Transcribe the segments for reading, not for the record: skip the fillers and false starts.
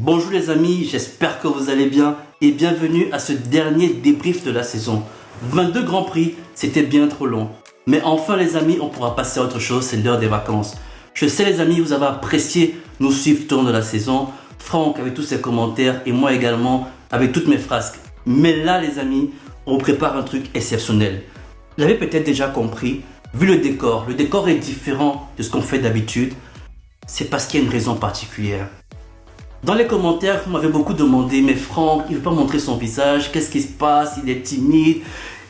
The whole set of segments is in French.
Bonjour les amis, j'espère que vous allez bien et bienvenue à ce dernier débrief de la saison. 22 Grands Prix, c'était bien trop long. Mais enfin les amis, on pourra passer à autre chose, c'est l'heure des vacances. Je sais les amis, vous avez apprécié nous suivre tout au long de la saison. Franck avec tous ses commentaires et moi également avec toutes mes frasques. Mais là les amis, on prépare un truc exceptionnel. Vous l'avez peut-être déjà compris, vu le décor est différent de ce qu'on fait d'habitude. C'est parce qu'il y a une raison particulière. Dans les commentaires, vous m'avez beaucoup demandé, mais Franck, il ne veut pas montrer son visage, qu'est-ce qui se passe, il est timide,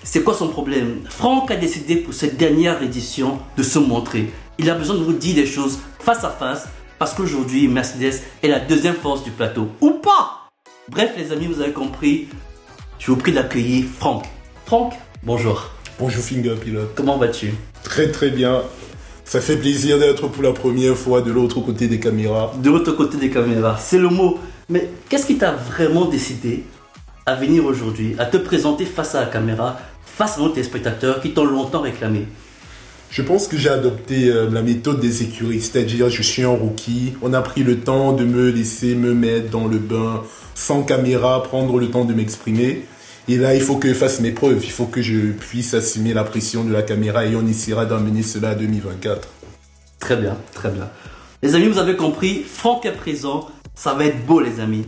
c'est quoi son problème? Franck a décidé pour cette dernière édition de se montrer. Il a besoin de vous dire des choses face à face, parce qu'aujourd'hui, Mercedes est la deuxième force du plateau. Ou pas! Bref les amis, vous avez compris, je vous prie d'accueillir Franck. Franck, bonjour. Bonjour Finger Pilote. Comment vas-tu? Très très bien. Ça fait plaisir d'être pour la première fois de l'autre côté des caméras. De l'autre côté des caméras, c'est le mot. Mais qu'est-ce qui t'a vraiment décidé à venir aujourd'hui, à te présenter face à la caméra, face à nos téléspectateurs qui t'ont longtemps réclamé? Je pense que j'ai adopté la méthode des écuries, c'est-à-dire je suis un rookie. On a pris le temps de me laisser me mettre dans le bain sans caméra, prendre le temps de m'exprimer. Et là, il faut que je fasse mes preuves, il faut que je puisse assumer la pression de la caméra et on essaiera d'amener cela à 2024. Très bien, très bien. Les amis, vous avez compris, Franck est présent, ça va être beau les amis.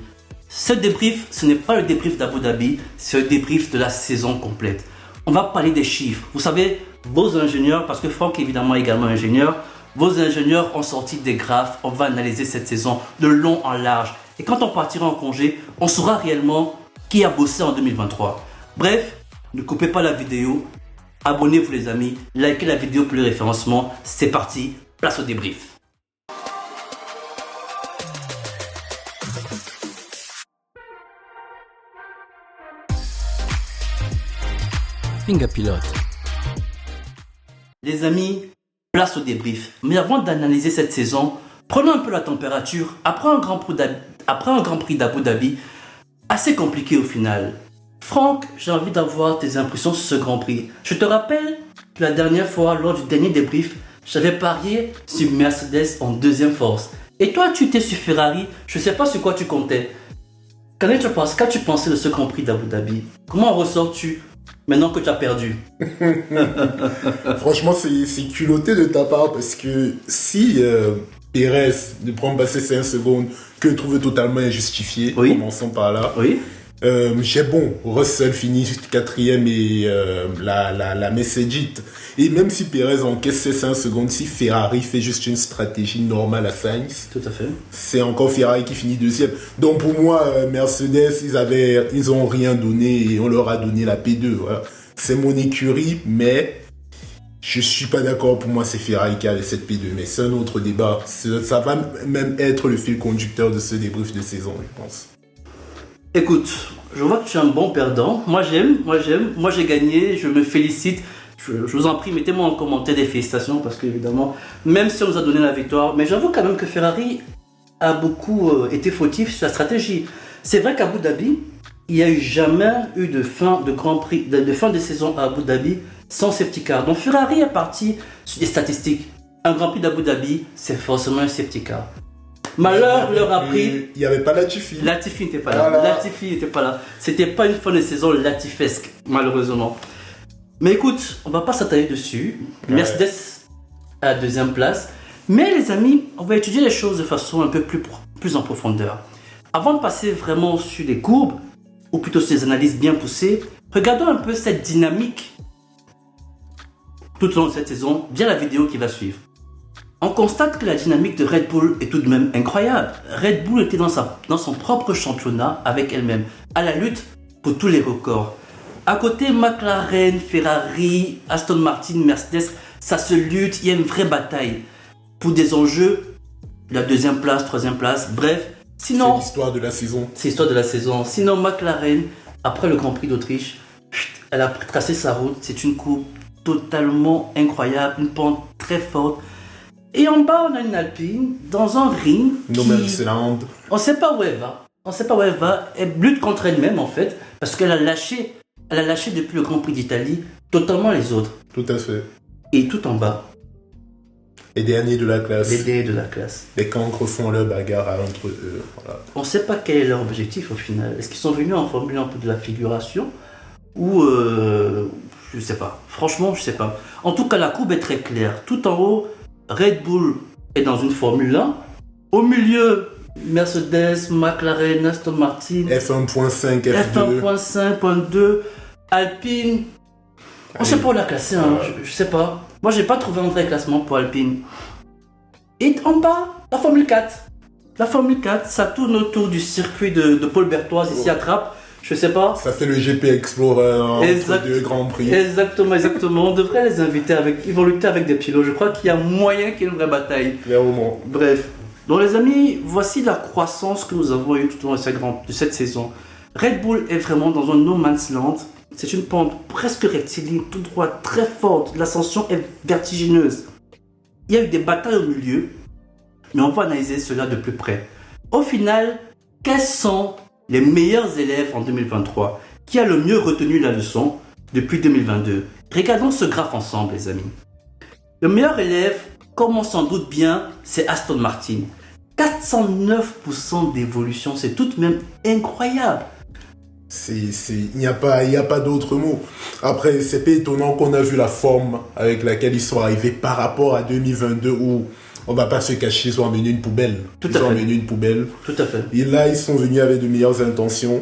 Ce débrief, ce n'est pas le débrief d'Abu Dhabi, c'est le débrief de la saison complète. On va parler des chiffres. Vous savez, vos ingénieurs, parce que Franck est évidemment également ingénieur, vos ingénieurs ont sorti des graphes, on va analyser cette saison de long en large. Et quand on partira en congé, on saura réellement qui a bossé en 2023. Bref, ne coupez pas la vidéo, abonnez-vous les amis, likez la vidéo pour le référencement. C'est parti, place au débrief. Finger Pilote. Les amis, place au débrief. Mais avant d'analyser cette saison, prenons un peu la température. Après un Grand Prix d'Abu Dhabi, assez compliqué au final. Franck, j'ai envie d'avoir tes impressions sur ce Grand Prix. Je te rappelle que la dernière fois, lors du dernier débrief, j'avais parié sur Mercedes en deuxième force. Et toi, tu étais sur Ferrari, je ne sais pas sur quoi tu comptais. Qu'as-tu pensé de ce Grand Prix d'Abu Dhabi? Comment ressors-tu maintenant que tu as perdu? Franchement, c'est culotté de ta part parce que si Pérez ne prend pas ces 5 secondes que je trouve totalement injustifié, oui. Commençons par là. Oui. J'ai bon, Russell finit 4e et la Mercedes. Et même si Pérez encaisse ces 5 secondes, si Ferrari fait juste une stratégie normale à Sainz, tout à fait, c'est encore Ferrari qui finit 2e. Donc pour moi, Mercedes, ils ont rien donné et on leur a donné la P2. Voilà. C'est mon écurie, mais je suis pas d'accord. Pour moi, c'est Ferrari qui a cette P2. Mais c'est un autre débat. Ça va même être le fil conducteur de ce débrief de saison, je pense. Écoute, je vois que tu es un bon perdant. Moi j'ai gagné, je me félicite. Je vous en prie, mettez-moi en commentaire des félicitations parce qu'évidemment, même si on nous a donné la victoire, mais j'avoue quand même que Ferrari a beaucoup été fautif sur la stratégie. C'est vrai qu'à Abu Dhabi, il n'y a jamais eu de fin de Grand Prix, de fin de saison à Abu Dhabi sans safety car. Donc Ferrari est parti sur des statistiques. Un Grand Prix d'Abu Dhabi, c'est forcément un safety car. Malheur leur a pris. Il n'y avait pas Latifi. Latifi n'était pas là. Voilà. Latifi n'était pas là. C'était pas une fin de saison latifesque, malheureusement. Mais écoute, on va pas s'attarder dessus. Ouais. Mercedes à la deuxième place. Mais les amis, on va étudier les choses de façon un peu plus en profondeur. Avant de passer vraiment sur les courbes, ou plutôt sur les analyses bien poussées, regardons un peu cette dynamique tout au long de cette saison via la vidéo qui va suivre. On constate que la dynamique de Red Bull est tout de même incroyable. Red Bull était dans son propre championnat avec elle-même, à la lutte pour tous les records. À côté, McLaren, Ferrari, Aston Martin, Mercedes, ça se lutte, il y a une vraie bataille pour des enjeux, la deuxième place, troisième place, bref. Sinon, c'est l'histoire de la saison. C'est l'histoire de la saison. Sinon, McLaren, après le Grand Prix d'Autriche, elle a tracé sa route, c'est une courbe totalement incroyable, une pente très forte. Et en bas, on a une Alpine dans un ring. No Man's Land. On ne sait pas où elle va. On ne sait pas où elle va. Elle lutte contre elle-même en fait, parce qu'elle a lâché depuis le Grand Prix d'Italie totalement les autres. Tout à fait. Et tout en bas, Les derniers de la classe. Les derniers de la classe. Les cancres font leur bagarre entre eux. Voilà. On ne sait pas quel est leur objectif au final. Est-ce qu'ils sont venus en Formule 1 pour de la figuration ou je sais pas. Franchement, je sais pas. En tout cas, la courbe est très claire. Tout en haut, Red Bull est dans une Formule 1. Au milieu, Mercedes, McLaren, Aston Martin, F1.5, F2. F1.5.2, Alpine. On ne sait pas où la classer, hein. Je sais pas. Moi, j'ai pas trouvé un vrai classement pour Alpine. Et en bas, la Formule 4. La Formule 4, ça tourne autour du circuit de Paul Berthois, ici à Trappes. Je sais pas. Ça fait le GP Explorer entre deux grands prix. Exactement. On devrait les inviter ils vont lutter avec des pilotes. Je crois qu'il y a moyen qu'il y ait une vraie bataille. Clairement. Bref. Donc les amis, voici la croissance que nous avons eue tout au long de cette saison. Red Bull est vraiment dans un no man's land. C'est une pente presque rectiligne, tout droit, très forte. L'ascension est vertigineuse. Il y a eu des batailles au milieu, mais on va analyser cela de plus près. Au final, quels sont les meilleurs élèves en 2023? Qui a le mieux retenu la leçon depuis 2022? Regardons ce graphe ensemble, les amis. Le meilleur élève, comme on s'en doute bien, c'est Aston Martin. 409% d'évolution, c'est tout de même incroyable. Il n'y a pas d'autre mot. Après, c'est pas étonnant qu'on a vu la forme avec laquelle ils sont arrivés par rapport à 2022 où, on va pas se cacher, ils ont amené une poubelle. Tout à fait. Et là, ils sont venus avec de meilleures intentions.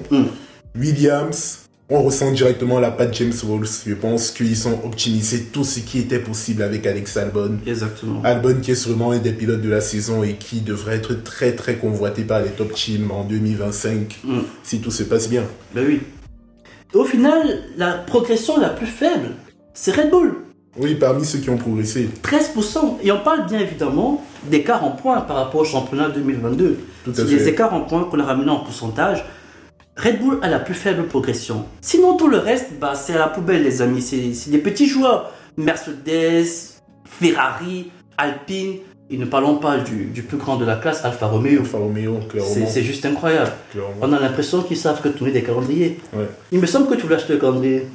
Williams, on ressent directement la patte James Walls. Je pense qu'ils ont optimisé tout ce qui était possible avec Alex Albon. Exactement. Albon qui est sûrement un des pilotes de la saison et qui devrait être très très convoité par les top teams en 2025 si tout se passe bien. Ben oui. Au final, la progression la plus faible, c'est Red Bull. Oui, parmi ceux qui ont progressé. 13%. Et on parle bien évidemment d'écart en points par rapport au championnat 2022. Tout à c'est fait. des écarts en points qu'on a ramenés en pourcentage. Red Bull a la plus faible progression. Sinon, tout le reste, c'est à la poubelle, les amis. C'est des petits joueurs. Mercedes, Ferrari, Alpine. Et ne parlons pas du plus grand de la classe, Alfa Romeo. Alfa Romeo, clairement. C'est juste incroyable. Clairement. On a l'impression qu'ils savent que tourner des calendriers. Ouais. Il me semble que tu voulais acheter le calendrier.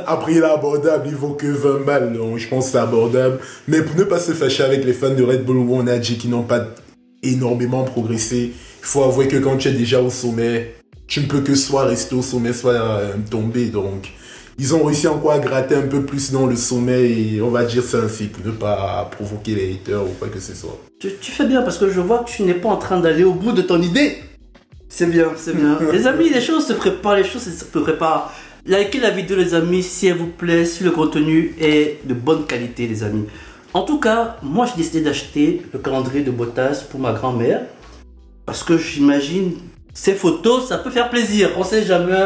Après, il est abordable, il vaut que 20 balles. Donc, je pense que c'est abordable. Mais pour ne pas se fâcher avec les fans de Red Bull, où on a dit qu'ils n'ont pas énormément progressé, il faut avouer que quand tu es déjà au sommet, tu ne peux que soit rester au sommet, soit tomber. Donc, ils ont réussi encore à gratter un peu plus dans le sommet et on va dire ça ainsi pour ne pas provoquer les haters ou quoi que ce soit. Tu fais bien parce que je vois que tu n'es pas en train d'aller au bout de ton idée. C'est bien. Les amis, les choses se préparent, se préparent. Likez la vidéo, les amis, si elle vous plaît, si le contenu est de bonne qualité, les amis. En tout cas, moi j'ai décidé d'acheter le calendrier de Bottas pour ma grand-mère. Parce que j'imagine, ces photos, ça peut faire plaisir. On sait jamais.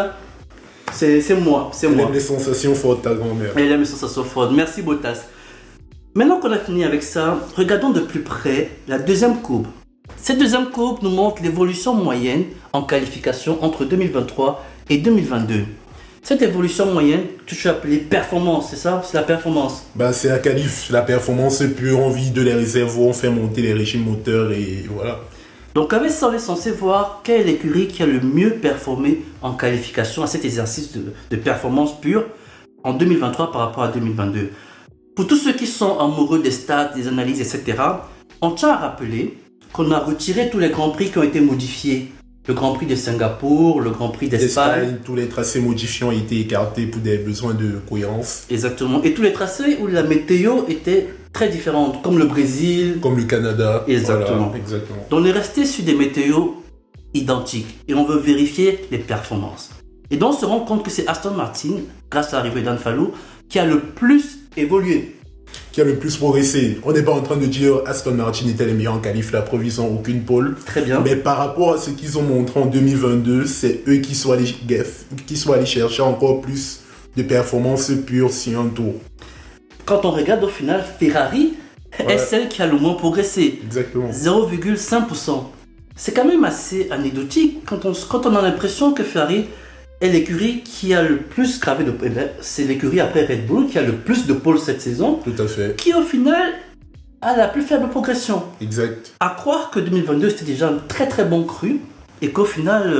C'est moi. Elle aime les sensations fortes, ta grand-mère. Elle aime les sensations fortes. Merci Bottas. Maintenant qu'on a fini avec ça, regardons de plus près la deuxième courbe. Cette deuxième courbe nous montre l'évolution moyenne en qualification entre 2023 et 2022. Cette évolution moyenne, tu as appelé performance, c'est ça? C'est la performance. C'est la qualif, la performance pure, on vide les réserves, on fait monter les régimes moteurs et voilà. Donc avec ça, on est censé voir quelle est l'écurie qui a le mieux performé en qualification à cet exercice de performance pure en 2023 par rapport à 2022. Pour tous ceux qui sont amoureux des stats, des analyses, etc., on tient à rappeler qu'on a retiré tous les grands prix qui ont été modifiés. Le Grand Prix de Singapour, le Grand Prix d'Espagne. Tous les tracés modifiés ont été écartés pour des besoins de cohérence. Exactement. Et tous les tracés où la météo était très différente, comme le Brésil. Comme le Canada. Exactement. Voilà, exactement. Donc on est resté sur des météos identiques et on veut vérifier les performances. Et donc on se rend compte que c'est Aston Martin, grâce à l'arrivée d'An Fallow, qui a le plus évolué. Qui a le plus progressé. On n'est pas en train de dire Aston Martin était les meilleurs en qualif, la preuve ils n'ont aucune pole. Très bien. Mais par rapport à ce qu'ils ont montré en 2022, c'est eux qui sont allés chercher encore plus de performances pures sur un tour. Quand on regarde au final, Ferrari est celle qui a le moins progressé. Exactement. 0,5%. C'est quand même assez anecdotique quand on a l'impression que Ferrari est l'écurie qui a le plus gravé de... C'est l'écurie après Red Bull qui a le plus de pôles cette saison. Tout à fait. Qui au final a la plus faible progression. Exact. À croire que 2022 c'était déjà un très très bon cru et qu'au final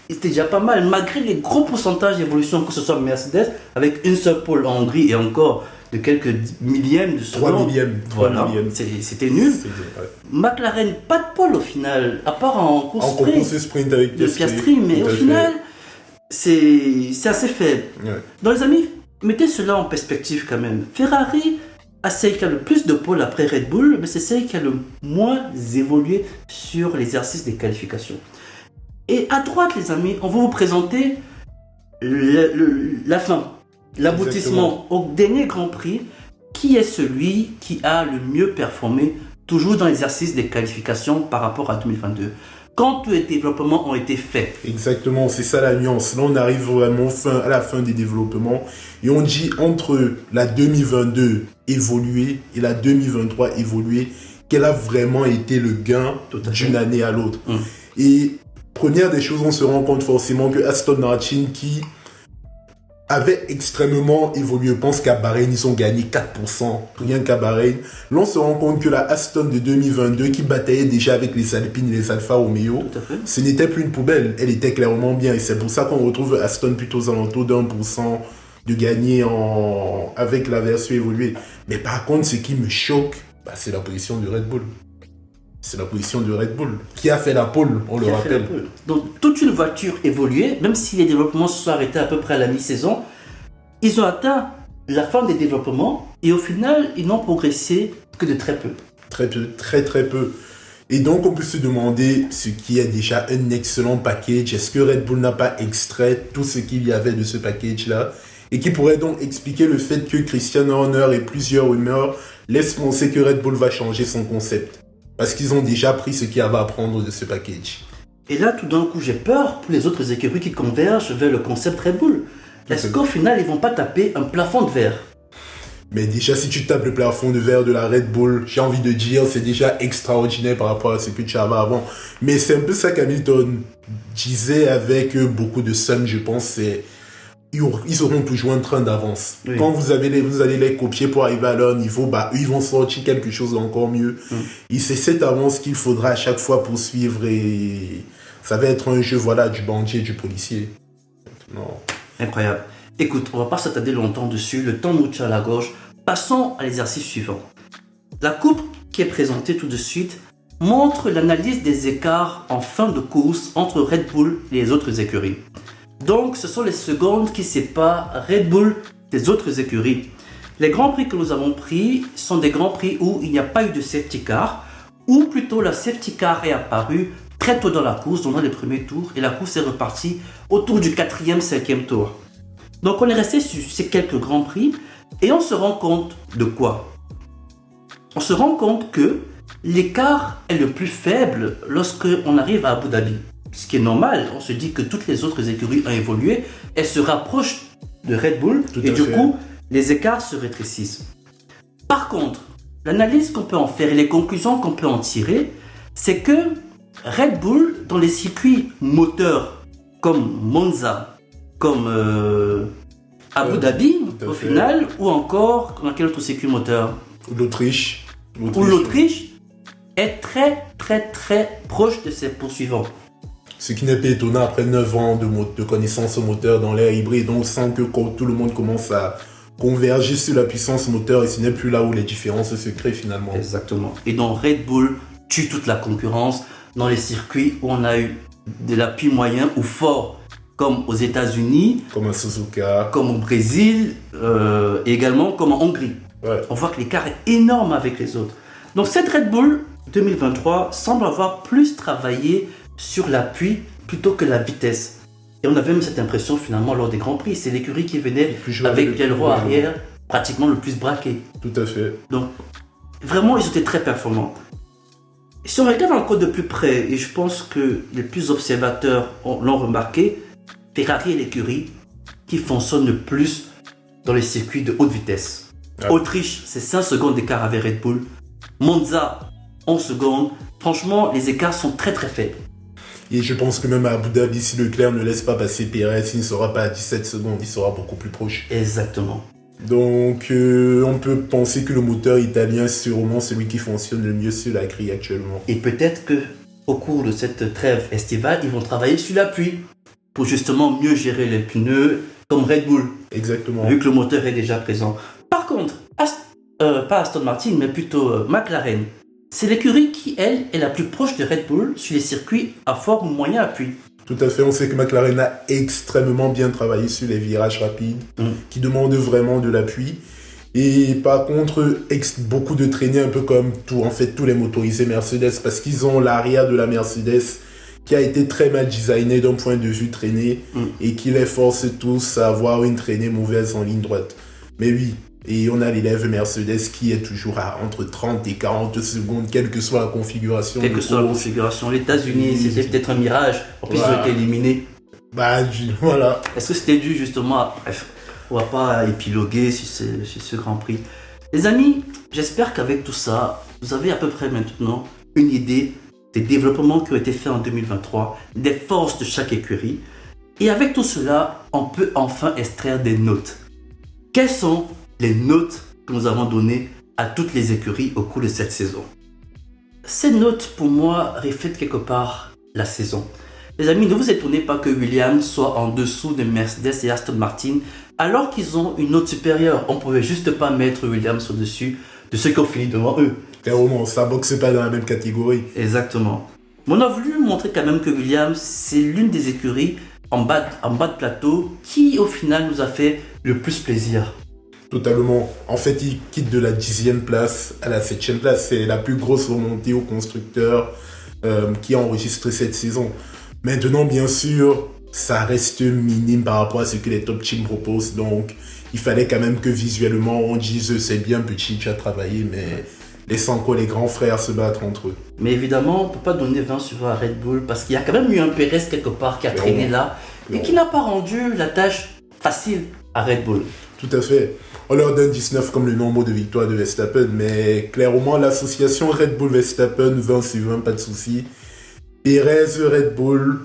c'était déjà pas mal malgré les gros pourcentages d'évolution, que ce soit Mercedes avec une seule pole en Hongrie et encore de quelques millièmes de seconde. 3 millièmes. Voilà, c'était nul. McLaren, pas de pole au final, à part en course sprint avec Piastri, mais au final, c'est assez faible. Ouais. Donc les amis, mettez cela en perspective quand même. Ferrari a celle qui a le plus de pôles après Red Bull, mais c'est celle qui a le moins évolué sur l'exercice des qualifications. Et à droite, les amis, on va vous présenter la fin, l'aboutissement au dernier Grand Prix, qui est celui qui a le mieux performé, toujours dans l'exercice des qualifications par rapport à 2022. Quand tous les développements ont été faits. Exactement, c'est ça la nuance. Là, on arrive vraiment à la fin des développements. Et on dit entre la 2022 évoluée et la 2023 évoluée, quel a vraiment été le gain d'une année à l'autre. Et première des choses, on se rend compte forcément que Aston Martin, qui avait extrêmement évolué, je pense qu'à Bahreïn, ils ont gagné 4%, rien qu'à Bahreïn. Là, on se rend compte que la Aston de 2022, qui bataillait déjà avec les Alpines et les Alfa Romeo, ce n'était plus une poubelle, elle était clairement bien. Et c'est pour ça qu'on retrouve Aston plutôt aux alentours d'1% de gagner avec la version évoluée. Mais par contre, ce qui me choque, c'est la position de Red Bull. C'est la position de Red Bull qui a fait la pole, on le rappelle. Donc, toute une voiture évoluée, même si les développements se sont arrêtés à peu près à la mi-saison, ils ont atteint la fin des développements et au final, ils n'ont progressé que de très peu. Très peu, très très peu. Et donc, on peut se demander ce qui est déjà un excellent package. Est-ce que Red Bull n'a pas extrait tout ce qu'il y avait de ce package-là et qui pourrait donc expliquer le fait que Christian Horner et plusieurs rumeurs laissent penser que Red Bull va changer son concept. Parce qu'ils ont déjà pris ce qu'il y avait à prendre de ce package. Et là, tout d'un coup, j'ai peur pour les autres écuries qui convergent vers le concept Red Bull. Est-ce qu'au final, ils vont pas taper un plafond de verre? Mais déjà, si tu tapes le plafond de verre de la Red Bull, j'ai envie de dire, c'est déjà extraordinaire par rapport à ce que tu avais avant. Mais c'est un peu ça qu'Hamilton disait avec beaucoup de sun, je pense, c'est... Ils auront toujours un train d'avance. Oui. Quand vous allez les copier pour arriver à leur niveau, ils vont sortir quelque chose d'encore mieux. Et c'est cette avance qu'il faudra à chaque fois poursuivre et ça va être un jeu, du bandit et du policier. Non. Incroyable. Écoute, on va pas s'attarder longtemps dessus, le temps nous tient à la gorge. Passons à l'exercice suivant. La coupe qui est présentée tout de suite montre l'analyse des écarts en fin de course entre Red Bull et les autres écuries. Donc, ce sont les secondes qui séparent Red Bull des autres écuries. Les grands prix que nous avons pris sont des grands prix où il n'y a pas eu de safety car, ou plutôt la safety car est apparue très tôt dans la course, dans les premiers tours, et la course est repartie autour du 4e, 5e tour. Donc, on est resté sur ces quelques grands prix, et on se rend compte de quoi? On se rend compte que l'écart est le plus faible lorsque on arrive à Abu Dhabi. Ce qui est normal, on se dit que toutes les autres écuries ont évolué, elles se rapprochent de Red Bull et du coup, les écarts se rétrécissent. Par contre, l'analyse qu'on peut en faire et les conclusions qu'on peut en tirer, c'est que Red Bull, dans les circuits moteurs comme Monza, comme Abu Dhabi, au final, ou encore dans quel autre circuit moteur? L'Autriche. Ou l'Autriche est très très très proche de ses poursuivants. Ce qui n'est pas étonnant après 9 ans de connaissance au moteur dans l'ère hybride. On sent que tout le monde commence à converger sur la puissance moteur et ce n'est plus là où les différences se créent finalement. Exactement. Et donc Red Bull tue toute la concurrence dans les circuits où on a eu de l'appui moyen ou fort, comme aux États-Unis, comme à Suzuka, comme au Brésil, et également comme en Hongrie. Ouais. On voit que l'écart est énorme avec les autres. Donc cette Red Bull 2023 semble avoir plus travaillé sur l'appui plutôt que la vitesse. Et on avait même cette impression finalement lors des Grands Prix. C'est l'écurie qui venait avec l'aileron arrière pratiquement le plus braqué. Tout à fait. Donc vraiment ils étaient très performants. Si on regarde encore de plus près, et je pense que les plus observateurs l'ont remarqué, Ferrari est l'écurie qui fonctionne le plus dans les circuits de haute vitesse. Ah. Autriche, c'est 5 secondes d'écart avec Red Bull. Monza, 11 secondes. Franchement, les écarts sont très très faibles. Et je pense que même à Abu Dhabi, si Leclerc ne laisse pas passer Pérez, il ne sera pas à 17 secondes, il sera beaucoup plus proche. Exactement. Donc, on peut penser que le moteur italien est sûrement celui qui fonctionne le mieux sur la grille actuellement. Et peut-être qu'au cours de cette trêve estivale, ils vont travailler sur l'appui pour justement mieux gérer les pneus comme Red Bull. Exactement. Vu que le moteur est déjà présent. Par contre, pas Aston Martin, mais plutôt McLaren. C'est l'écurie qui, elle, est la plus proche de Red Bull sur les circuits à fort ou moyen appui. Tout à fait, on sait que McLaren a extrêmement bien travaillé sur les virages rapides, qui demandent vraiment de l'appui. Et par contre, beaucoup de traînées, un peu comme tous les motorisés Mercedes, parce qu'ils ont l'arrière de la Mercedes qui a été très mal designé d'un point de vue traînée et qui les force tous à avoir une traînée mauvaise en ligne droite. Mais oui, et on a l'élève Mercedes qui est toujours à entre 30 et 40 secondes, quelle que soit la configuration. Quelle que soit la configuration. Les États-Unis, c'était peut-être un mirage. En plus, ils ont été éliminés. Voilà. Est-ce que c'était dû justement à... Bref, on va pas épiloguer sur ce Grand Prix. Les amis, j'espère qu'avec tout ça, vous avez à peu près maintenant une idée des développements qui ont été faits en 2023, des forces de chaque écurie. Et avec tout cela, on peut enfin extraire des notes. Quelles sont les notes que nous avons données à toutes les écuries au cours de cette saison? Ces notes, pour moi, reflètent quelque part la saison. Les amis, ne vous étonnez pas que Williams soit en dessous de Mercedes et Aston Martin, alors qu'ils ont une note supérieure. On ne pouvait juste pas mettre Williams au-dessus de ceux qui ont fini devant eux. Clairement, ça boxe pas dans la même catégorie. Exactement. Mais on a voulu montrer quand même que Williams, c'est l'une des écuries en bas de plateau qui, au final, nous a fait le plus plaisir. Totalement. En fait, il quitte de la 10e place à la 7e place. C'est la plus grosse remontée au constructeur qui a enregistré cette saison. Maintenant, bien sûr, ça reste minime par rapport à ce que les top teams proposent. Donc, il fallait quand même que visuellement, on dise c'est bien petit, tu as travaillé, mais laissant quoi les grands frères se battre entre eux. Mais évidemment, on ne peut pas donner 20 sur 20 à Red Bull parce qu'il y a quand même eu un Perez quelque part qui a traîné là et qui n'a pas rendu la tâche facile à Red Bull. Tout à fait. On leur donne 19 comme le nombre de victoires de Verstappen, mais clairement, l'association Red Bull-Verstappen, 20 sur 20, pas de souci. Perez, Red Bull,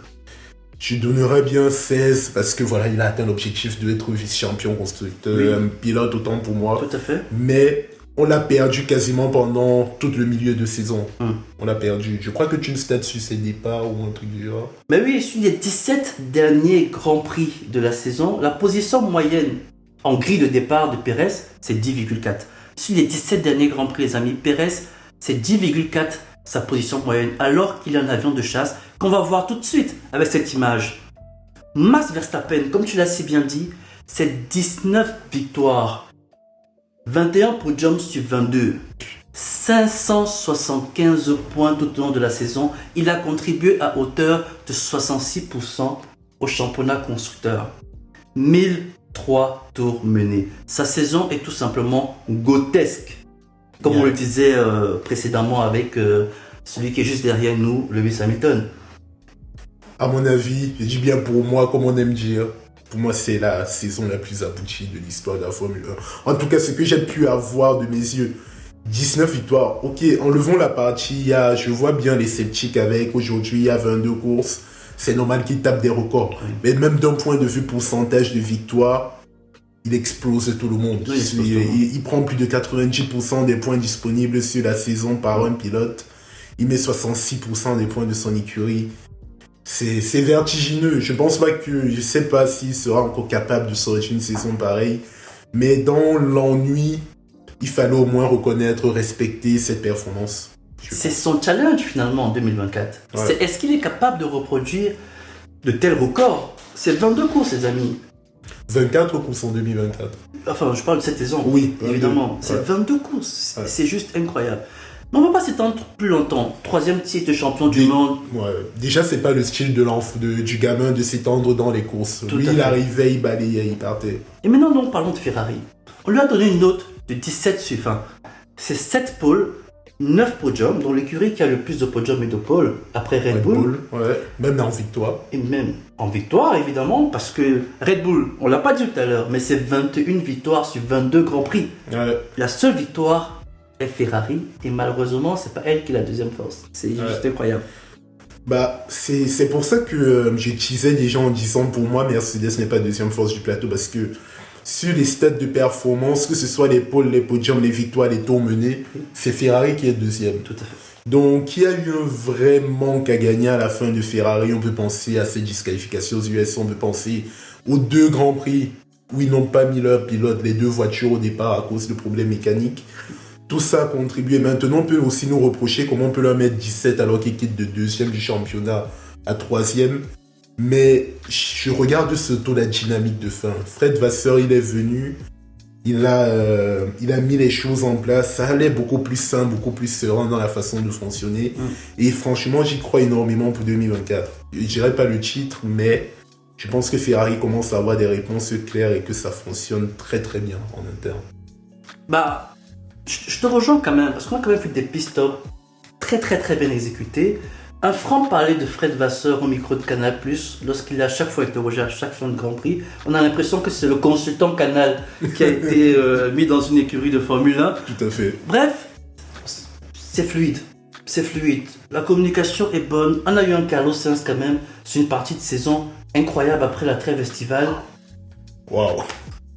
je donnerais bien 16 parce que voilà, il a atteint l'objectif d'être vice-champion constructeur, pilote autant pour moi. Tout à fait. Mais on l'a perdu quasiment pendant tout le milieu de saison. On l'a perdu. Je crois que tu me states sur ses départs ou un truc du genre. Mais oui, sur les 17 derniers Grands Prix de la saison, la position moyenne en grille de départ de Perez, c'est 10,4. Sur les 17 derniers Grands Prix, les amis, Perez, c'est 10,4 sa position moyenne, alors qu'il est en avion de chasse, qu'on va voir tout de suite avec cette image. Max Verstappen, comme tu l'as si bien dit, c'est 19 victoires, 21 podiums sur 22, 575 points tout au long de la saison. Il a contribué à hauteur de 66% au championnat constructeur. 1003 tours menés. Sa saison est tout simplement grotesque. Comme on le disait précédemment avec celui qui est juste derrière nous, Lewis Hamilton. À mon avis, je dis bien pour moi, comme on aime dire, pour moi c'est la saison la plus aboutie de l'histoire de la Formule 1. En tout cas, ce que j'ai pu avoir de mes yeux, 19 victoires. Ok, enlevons la partie, je vois bien les sceptiques avec, aujourd'hui il y a 22 courses, c'est normal qu'ils tapent des records. Mais même d'un point de vue pourcentage de victoires, il explose tout le monde. Il prend plus de 90% des points disponibles sur la saison par un pilote. Il met 66% des points de son écurie. C'est vertigineux. Je sais pas s'il sera encore capable de sortir une saison pareille. Mais dans l'ennui, il fallait au moins reconnaître, respecter cette performance. C'est son challenge finalement en 2024. Ouais. Est-ce qu'il est capable de reproduire de tels records? C'est 22 courses, les amis. 24 courses en 2024. Enfin, je parle de cette saison. Oui, évidemment. C'est 22 courses. Ouais. C'est juste incroyable. Mais on ne va pas s'étendre plus longtemps. 3e titre de champion du monde. Ouais. Déjà, c'est pas le style du gamin de s'étendre dans les courses. Lui, il arrivait, il balayait, il partait. Et maintenant, donc, parlons de Ferrari. On lui a donné une note de 17 sur 20. C'est 7 pôles, 9 podiums, dont l'écurie qui a le plus de podiums et de pôles après Red Bull. Ouais. Même en victoire. Et même en victoire, évidemment, parce que Red Bull, on l'a pas dit tout à l'heure, mais c'est 21 victoires sur 22 Grands Prix. Ouais. La seule victoire est Ferrari, et malheureusement, c'est pas elle qui est la deuxième force. C'est juste incroyable. C'est pour ça que j'ai teasé les gens en disant, pour moi, Mercedes n'est pas deuxième force du plateau, parce que sur les stats de performance, que ce soit les pôles, les podiums, les victoires, les tours menés, c'est Ferrari qui est deuxième. Tout à fait. Donc, il y a eu un vrai manque à gagner à la fin de Ferrari. On peut penser à ces disqualifications aux US, on peut penser aux 2 Grands Prix où ils n'ont pas mis leur pilote, les deux voitures au départ à cause de problèmes mécaniques. Tout ça a contribué. Maintenant, on peut aussi nous reprocher comment on peut leur mettre 17 alors qu'ils quittent de deuxième du championnat à troisième. Mais je regarde surtout la dynamique de fin. Fred Vasseur, il est venu, il a mis les choses en place. Ça allait beaucoup plus simple, beaucoup plus serein dans la façon de fonctionner. Et franchement, j'y crois énormément pour 2024. Je dirais pas le titre, mais je pense que Ferrari commence à avoir des réponses claires et que ça fonctionne très très bien en interne. Bah, je te rejoins quand même, parce qu'on a quand même fait des pit-stops très très très bien exécutés. Un franc-parler de Fred Vasseur au micro de Canal+, lorsqu'il est à chaque fois interrogé à chaque fin de Grand Prix, on a l'impression que c'est le consultant Canal qui a été mis dans une écurie de Formule 1. Tout à fait. Bref, c'est fluide. C'est fluide. La communication est bonne. On a eu un Carlos Sainz quand même sur une partie de saison incroyable après la trêve estivale. Waouh.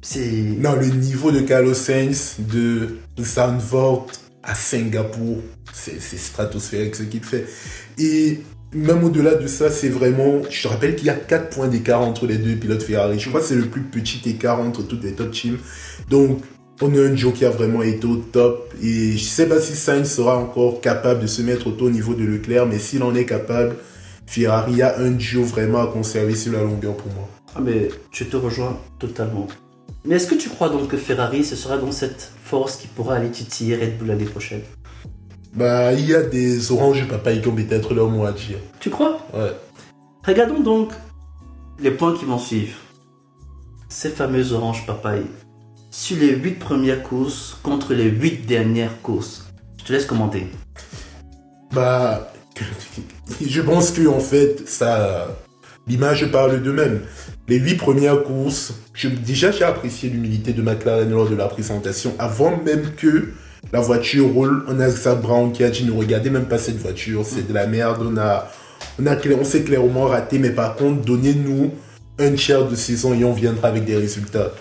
C'est... Non, le niveau de Carlos Sainz, de Zandvoort à Singapour, c'est stratosphérique ce qu'il fait. Et même au-delà de ça, c'est vraiment... Je te rappelle qu'il y a 4 points d'écart entre les deux pilotes Ferrari. Je crois que c'est le plus petit écart entre toutes les top teams. Donc, on a un duo qui a vraiment été au top. Et je ne sais pas si Sainz sera encore capable de se mettre au niveau de Leclerc, mais s'il en est capable, Ferrari a un duo vraiment à conserver sur la longueur pour moi. Ah mais je te rejoins totalement. Mais est-ce que tu crois donc que Ferrari, ce sera donc cette force qui pourra aller titiller Red Bull l'année prochaine? Bah, il y a des oranges papaye qui ont peut-être leur mot à dire. Tu crois? Ouais. Regardons donc les points qui vont suivre. Ces fameuses oranges papaye. Sur les 8 premières courses contre les 8 dernières courses. Je te laisse commenter. Bah, je pense que en fait, ça, l'image parle d'eux-mêmes. Les 8 premières courses, déjà j'ai apprécié l'humilité de McLaren lors de la présentation, avant même que la voiture roule. On a Zak Brown qui a dit ne regardez même pas cette voiture, c'est de la merde, on s'est clairement raté, mais par contre donnez-nous un tiers de saison et on viendra avec des résultats.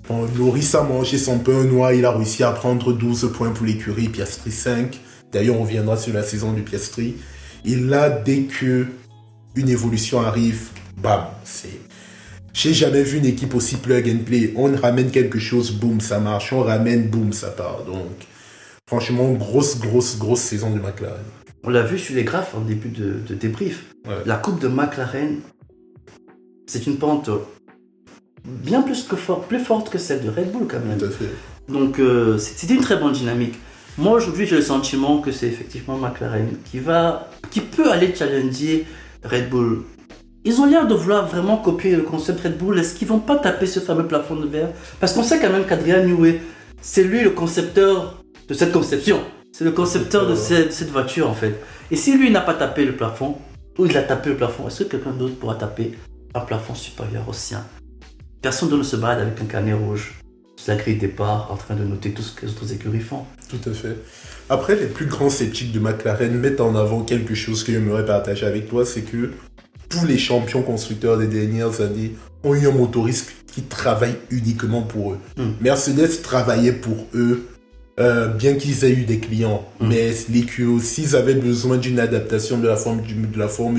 Bon, Norris a mangé son pain noir, il a réussi à prendre 12 points pour l'écurie, Piastri 5. D'ailleurs on reviendra sur la saison du Piastri. Et là, dès que une évolution arrive, bam, j'ai jamais vu une équipe aussi plug and play. On ramène quelque chose, boum, ça marche. On ramène, boum, ça part. Donc, franchement, grosse saison de McLaren. On l'a vu sur les graphes en début de débrief. Ouais. La coupe de McLaren, c'est une pente bien plus forte que celle de Red Bull quand même. Tout à fait. Donc, c'était une très bonne dynamique. Moi, aujourd'hui, j'ai le sentiment que c'est effectivement McLaren qui peut aller challenger Red Bull. Ils ont l'air de vouloir vraiment copier le concept Red Bull. Est-ce qu'ils vont pas taper ce fameux plafond de verre? Parce qu'on sait quand même qu'Adrian Newey, c'est lui le concepteur de cette conception. C'est le concepteur de cette voiture en fait. Et si lui n'a pas tapé le plafond, ou il a tapé le plafond, est-ce que quelqu'un d'autre pourra taper un plafond supérieur au sien? Personne ne se balade avec un carnet rouge sur la grille de départ en train de noter tout ce que les autres écuries font. Tout à fait. Après, les plus grands sceptiques de McLaren mettent en avant quelque chose que j'aimerais partager avec toi, c'est que tous les champions constructeurs des dernières années ont eu un motoriste qui travaille uniquement pour eux. Mercedes travaillait pour eux, bien qu'ils aient eu des clients. Mais l'écurie, s'ils avaient besoin d'une adaptation de la forme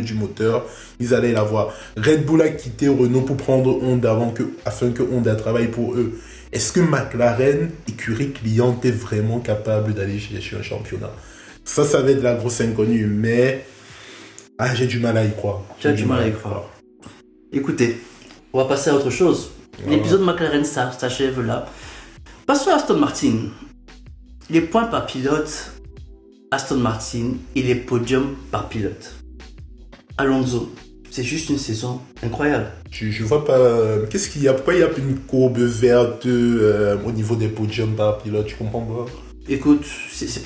du moteur, ils allaient l'avoir. Red Bull a quitté Renault pour prendre Honda afin que Honda travaille pour eux. Est-ce que McLaren, écurie cliente, est vraiment capable d'aller chercher un championnat? Ça va être la grosse inconnue, mais... Ah, j'ai du mal à y croire. J'ai du mal à y croire. Écoutez, on va passer à autre chose. L'épisode McLaren s'achève là. Passons à Aston Martin. Les points par pilote, Aston Martin, et les podiums par pilote. Alonso, c'est juste une saison incroyable. Je vois pas... Qu'est-ce qu'il y a? Pourquoi il y a une courbe verte au niveau des podiums par pilote? Je comprends pas. Écoute,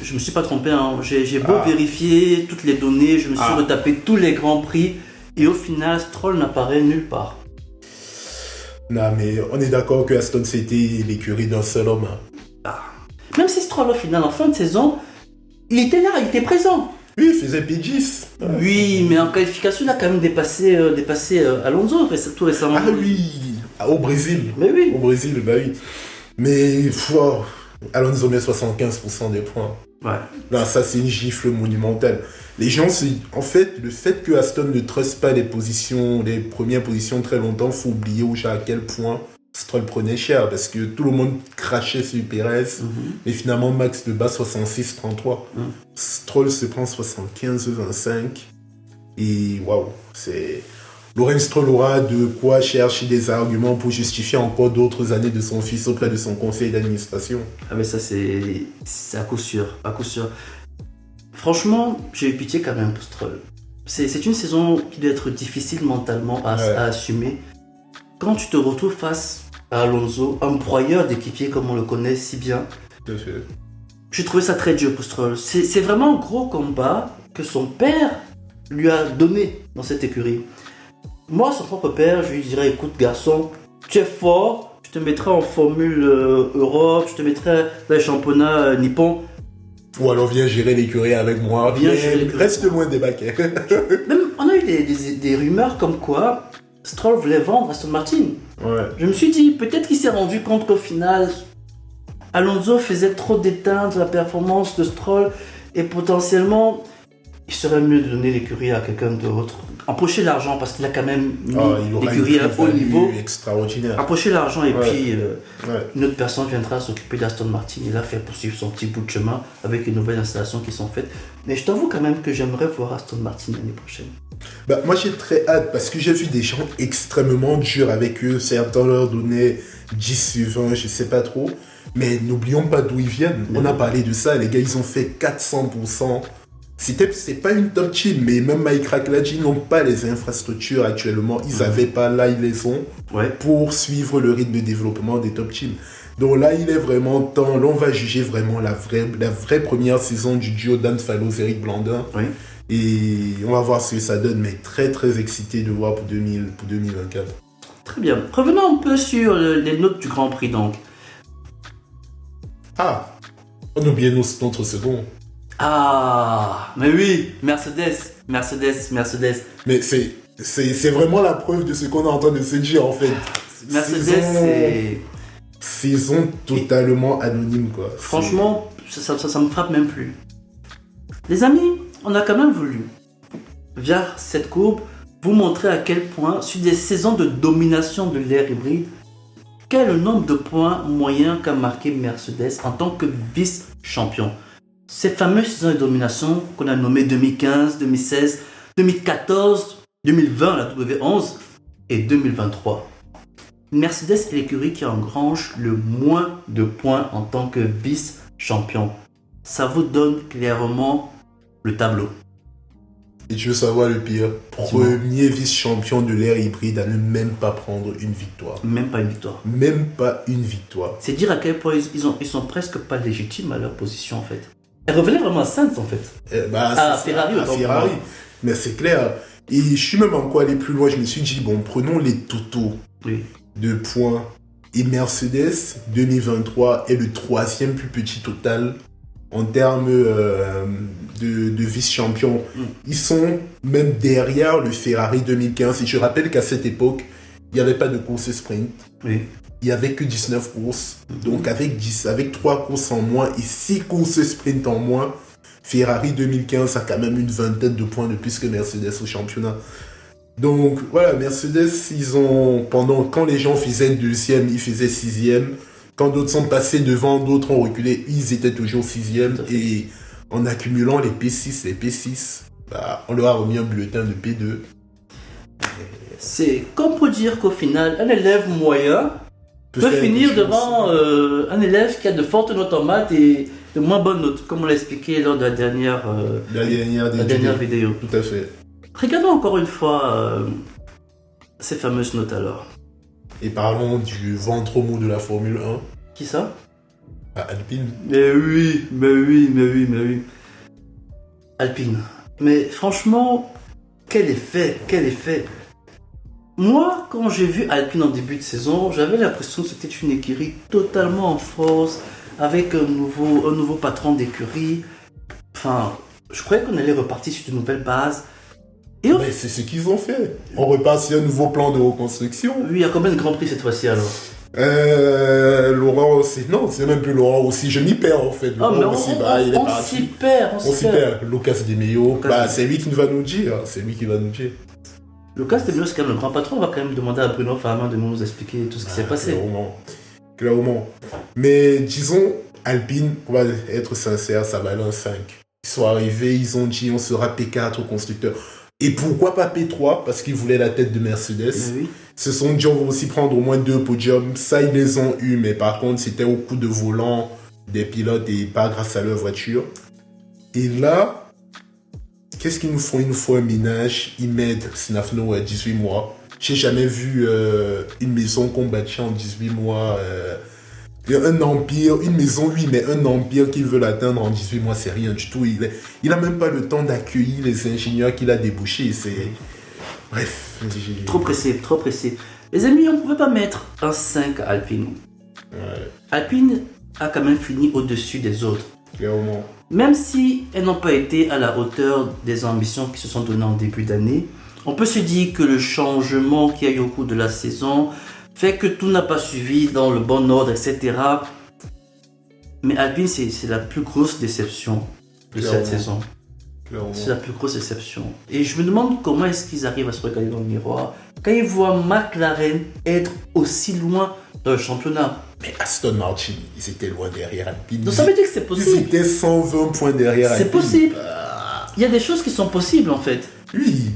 je me suis pas trompé, hein. J'ai beau vérifier toutes les données, je me suis retapé tous les grands prix et au final, Stroll n'apparaît nulle part. Non, mais on est d'accord que Aston c'était l'écurie d'un seul homme. Même si Stroll au final, en fin de saison, il était là, il était présent. Oui, il faisait P10. Oui, mais en qualification, il a quand même dépassé Alonso tout récemment. Ah oui, au Brésil. Mais oui. Au Brésil, bah oui. Mais Alonso met 75% des points. Ouais. Là, ça, c'est une gifle monumentale. Les gens, en fait, le fait que Aston ne truste pas les premières positions très longtemps, faut oublier à quel point Stroll prenait cher parce que tout le monde crachait sur Perez. Mais finalement, Max le bat 66-33. Stroll se prend 75-25. Et waouh, c'est... Lawrence Stroll aura de quoi chercher des arguments pour justifier encore d'autres années de son fils auprès de son conseil d'administration. Ah mais ça c'est à coup sûr, à coup sûr. Franchement, j'ai eu pitié quand même pour Stroll. C'est une saison qui doit être difficile mentalement à assumer. Quand tu te retrouves face à Alonso, un broyeur d'équipier comme on le connaît si bien, Tout à fait. j'ai trouvé ça très dur pour Stroll. C'est vraiment un gros combat que son père lui a donné dans cette écurie. Moi, son propre père, je lui dirais, écoute garçon, tu es fort, je te mettrai en Formule Europe, je te mettrai dans les championnats nippons. Ou alors viens gérer l'écurie avec moi. Reste loin des baquets. Même, on a eu des rumeurs comme quoi Stroll voulait vendre Aston Martin. Ouais. Je me suis dit, peut-être qu'il s'est rendu compte qu'au final, Alonso faisait trop d'éteindre la performance de Stroll et potentiellement, il serait mieux de donner l'écurie à quelqu'un d'autre. Empocher l'argent parce qu'il a quand même mis l'écurie à un haut niveau. Extraordinaire. Empocher l'argent et puis une autre personne viendra s'occuper d'Aston Martin et là faire poursuivre son petit bout de chemin avec les nouvelles installations qui sont faites. Mais je t'avoue quand même que j'aimerais voir Aston Martin l'année prochaine. Bah, moi j'ai très hâte parce que j'ai vu des gens extrêmement durs avec eux. Certains leur donnaient 10 sur 20, je sais pas trop. Mais n'oublions pas d'où ils viennent. On a parlé de ça, les gars ils ont fait 400%. C'est pas une top team, mais même Mike Rackladji n'ont pas les infrastructures actuellement. Ils avaient pas, là ils les ont pour suivre le rythme de développement des top teams. Donc là il est vraiment temps, là on va juger vraiment la vraie première saison du duo Dan Fallows, Eric Blandin. Et on va voir ce que ça donne, mais très très excité de voir pour 2024. Très bien, revenons un peu sur les notes du Grand Prix donc. Ah, on oublie notre second. Ah, mais oui, Mercedes. Mais c'est vraiment la preuve de ce qu'on est en train de se dire en fait. Mercedes, c'est... Saison totalement anonyme quoi. Franchement, ça me frappe même plus. Les amis, on a quand même voulu, via cette courbe, vous montrer à quel point, sur des saisons de domination de l'ère hybride, quel est le nombre de points moyens qu'a marqué Mercedes en tant que vice-champion. Ces fameuses saisons de domination qu'on a nommées 2015, 2016, 2014, 2020, la W11 et 2023. Mercedes est l'écurie qui engrange le moins de points en tant que vice-champion. Ça vous donne clairement le tableau. Et tu veux savoir le pire? Premier vice-champion de l'ère hybride à ne même pas prendre une victoire. Même pas une victoire. Même pas une victoire. C'est dire à quel point ils sont presque pas légitimes à leur position en fait. Elle revenait vraiment à Sainz en fait. Ferrari. Mais c'est clair. Et je suis même encore allé plus loin. Je me suis dit, bon, prenons les totaux de points. Et Mercedes, 2023, est le troisième plus petit total en termes de vice-champion. Ils sont même derrière le Ferrari 2015. Et je rappelle qu'à cette époque, il n'y avait pas de course sprint. Il n'y avait que 19 courses. Donc avec 3 courses en moins et 6 courses sprint en moins, Ferrari 2015 a quand même une vingtaine de points de plus que Mercedes au championnat. Donc voilà, Mercedes, quand les gens faisaient deuxième, ils faisaient sixième. Quand d'autres sont passés devant, d'autres ont reculé, ils étaient toujours sixième. Et en accumulant les P6, on leur a remis un bulletin de P2. C'est comme pour dire qu'au final, un élève moyen peut finir devant un élève qui a de fortes notes en maths et de moins bonnes notes, comme on l'a expliqué lors de la dernière vidéo. Tout à fait. Regardons encore une fois ces fameuses notes alors. Et parlons du ventre mou de la Formule 1. Qui ça? Alpine. Mais oui. Alpine. Mais franchement, quel effet. Moi, quand j'ai vu Alpine en début de saison, j'avais l'impression que c'était une écurie totalement en force, avec un nouveau patron d'écurie. Enfin, je croyais qu'on allait repartir sur de nouvelles bases. Mais c'est ce qu'ils ont fait. On repart sur un nouveau plan de reconstruction. Oui, il y a combien de Grands Prix cette fois-ci alors? Laurent aussi. Non, c'est même plus Laurent aussi. Je m'y perds en fait. Laurent aussi, il est parti. On s'y perd. Lucas Di Meglio, c'est lui qui va nous dire. Lucas de Villeneuve, c'est quand même le grand patron. On va quand même demander à Bruno Farman de nous expliquer tout ce qui s'est passé. Clairement. Mais disons, Alpine, on va être sincère, ça valait un 5. Ils sont arrivés, ils ont dit on sera P4 au constructeur. Et pourquoi pas P3? Parce qu'ils voulaient la tête de Mercedes. Oui. Se sont dit on va aussi prendre au moins 2 podiums. Ça, ils les ont eu, mais par contre, c'était au coup de volant des pilotes et pas grâce à leur voiture. Et là, qu'est-ce qu'ils nous font? Ils nous font un ménage. Ils mettent Snafno à 18 mois. J'ai jamais vu une maison qu'on bâtit en 18 mois. Un empire, une maison, oui, mais un empire qu'ils veulent atteindre en 18 mois, c'est rien du tout. Il a même pas le temps d'accueillir les ingénieurs qu'il a débouchés. Bref. Trop pressé, trop pressé. Les amis, on ne pouvait pas mettre un 5 à Alpine. Ouais. Alpine a quand même fini au-dessus des autres. Clairement. Même si elles n'ont pas été à la hauteur des ambitions qui se sont données en début d'année, on peut se dire que le changement qu'il y a eu au cours de la saison fait que tout n'a pas suivi dans le bon ordre, etc. Mais Alpine, c'est la plus grosse déception de cette saison. Clairement. C'est la plus grosse déception. Et je me demande comment est-ce qu'ils arrivent à se regarder dans le miroir quand ils voient McLaren être aussi loin dans le championnat. Mais Aston Martin, ils étaient loin derrière Alpine. Donc ça veut dire que c'est Ils possible. étaient 120 points derrière Alpine. C'est possible. Il y a des choses qui sont possibles en fait. Oui,